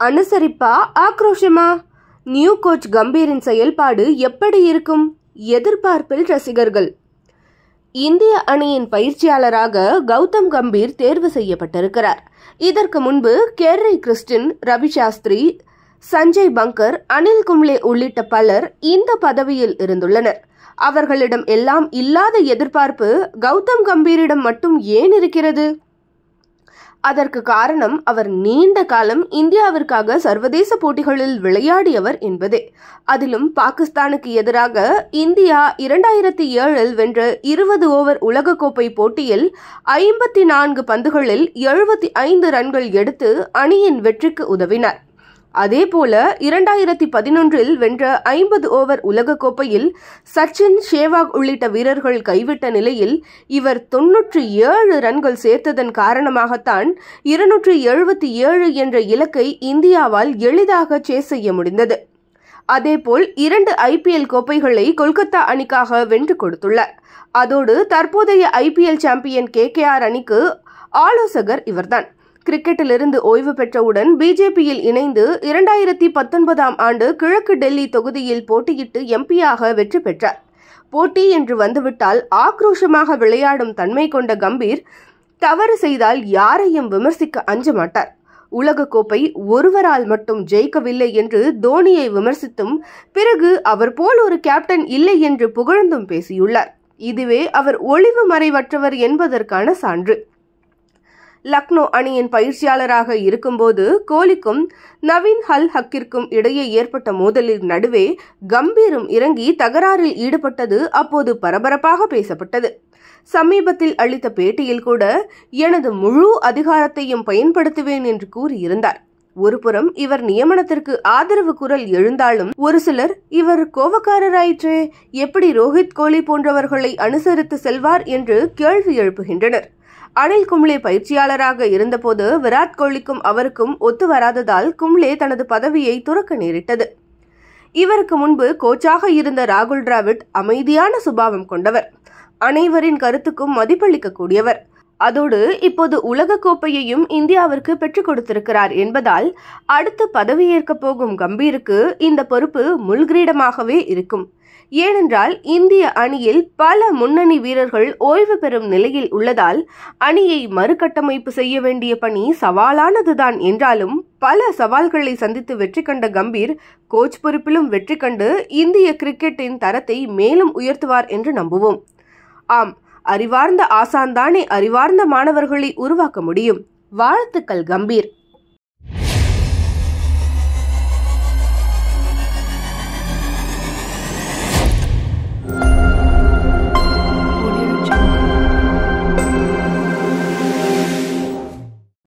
அனுசரிப்பா ஆக்ரோஷமா? New coach கம்பீரின் செயல்பாடு எப்படி இருக்கும்? எதிர்பார்ப்பில் ரசிகர்கள். இந்திய அணியின் பயிற்சியாளராக கௌதம் கம்பீர் தேர்வு செய்யப்பட்டிருக்கிறார். இதற்கு முன்பு கேரி கிறிஸ்டின், ரவி சாஸ்திரி, சஞ்சய் பங்கர், அனில் கும்ளே உள்ளிட்ட பலர் இந்த பதவியில் இருந்துள்ளனர். அவர்களிடம் எல்லாம் இல்லாத எதிர்பார்ப்பு கௌதம் கம்பீரிடம் மட்டும் ஏன் இருக்கிறது? அதற்கு காரணம் அவர் நீண்ட காலம் இந்தியாவிற்காக சர்வதேச போட்டிகளில் விளையாடியவர் என்பதே. அதிலும் பாகிஸ்தானுக்கு எதிராக இந்தியா 2007 வென்ற 20 ஓவர் உலகக்கோப்பை போட்டியில் 54 பந்துகளில் 75 ரன்கள் எடுத்து அணியின் வெற்றிக்கு உதவினார். அதேபோல 2011 வென்ற 50 ஓவர் உலகக்கோப்பையில் சச்சின், சேவாக் உள்ளிட்ட வீரர்கள் கைவிட்ட நிலையில் இவர் 97 ரன்கள் சேர்த்ததன் காரணமாகத்தான் 277 என்ற இலக்கை இந்தியாவால் எளிதாக சேஸ் செய்ய முடிந்தது. அதேபோல் 2 IPL கோப்பைகளை கொல்கத்தா அணிக்காக வென்று கொடுத்துள்ளார். அதோடு தற்போதைய IPL சாம்பியன் KKR அணிக்கு ஆலோசகர் இவர்தான். கிரிக்கெட்டிலிருந்து ஓய்வு பெற்றவுடன் பிஜேபியில் இணைந்து 2019 ஆண்டு கிழக்கு டெல்லி தொகுதியில் போட்டியிட்டு எம்பியாக வெற்றி பெற்றார். போட்டி என்று வந்துவிட்டால் ஆக்ரோஷமாக விளையாடும் தன்மை கொண்ட கம்பீர் தவறு செய்தால் யாரையும் விமர்சிக்க அஞ்ச மாட்டார். உலகக்கோப்பை ஒருவரால் மட்டும் ஜெயிக்கவில்லை என்று தோனியை விமர்சித்தும், பிறகு அவர் போல் ஒரு கேப்டன் இல்லை என்று புகழ்ந்தும் பேசியுள்ளார். இதுவே அவர் ஒளிவு மறைவற்றவர் என்பதற்கான சான்று. லக்னோ அணியின் பயிற்சியாளராக இருக்கும்போது கோலிக்கும் நவீன் ஹல் ஹக்கிற்கும் இடையே ஏற்பட்ட மோதலின் நடுவே கம்பீரும் இறங்கி தகராறில் ஈடுபட்டது அப்போது பரபரப்பாக பேசப்பட்டது. சமீபத்தில் அளித்த பேட்டியில் கூட எனது முழு அதிகாரத்தையும் பயன்படுத்துவேன் என்று கூறியிருந்தார். ஒருபுறம் இவர் நியமனத்திற்கு ஆதரவு குரல் எழுந்தாலும் ஒரு சிலர் இவர் கோபக்காரராயிற்றே, எப்படி ரோஹித், கோலி போன்றவர்களை அனுசரித்து செல்வார் என்று கேள்வி எழுப்புகின்றனர். அனில் கும்ளே பயிற்சியாளராக இருந்தபோது விராட் கோலிக்கும் அவருக்கும் ஒத்து வராததால் கும்ளே தனது பதவியை துறக்க நேரிட்டது. இவருக்கு முன்பு கோச்சாக இருந்த ராகுல் டிராவிட் அமைதியான சுபாவம் கொண்டவர், அனைவரின் கருத்துக்கும் மதிப்பளிக்கக்கூடியவர். அதோடு இப்போது உலகக்கோப்பையையும் இந்தியாவிற்கு பெற்றுக் கொடுத்திருக்கிறார் என்பதால் அடுத்து பதவியேற்க போகும் கம்பீருக்கு இந்த பொறுப்பு முள்கிரீடமாகவே இருக்கும். ஏனென்றால் இந்திய அணியில் பல முன்னணி வீரர்கள் ஓய்வு பெறும் நிலையில் உள்ளதால் அணியை மறுகட்டமைப்பு செய்ய வேண்டிய பணி சவாலானதுதான் என்றாலும் பல சவால்களை சந்தித்து வெற்றி கண்ட கம்பீர் கோச் பொறுப்பிலும் வெற்றி கண்டு இந்திய கிரிக்கெட்டின் தரத்தை மேலும் உயர்த்துவார் என்று நம்புவோம். ஆம், அறிவார்ந்த ஆசான்தானே அறிவார்ந்த மாணவர்களை உருவாக்க முடியும். வாழ்த்துக்கள் கம்பீர்.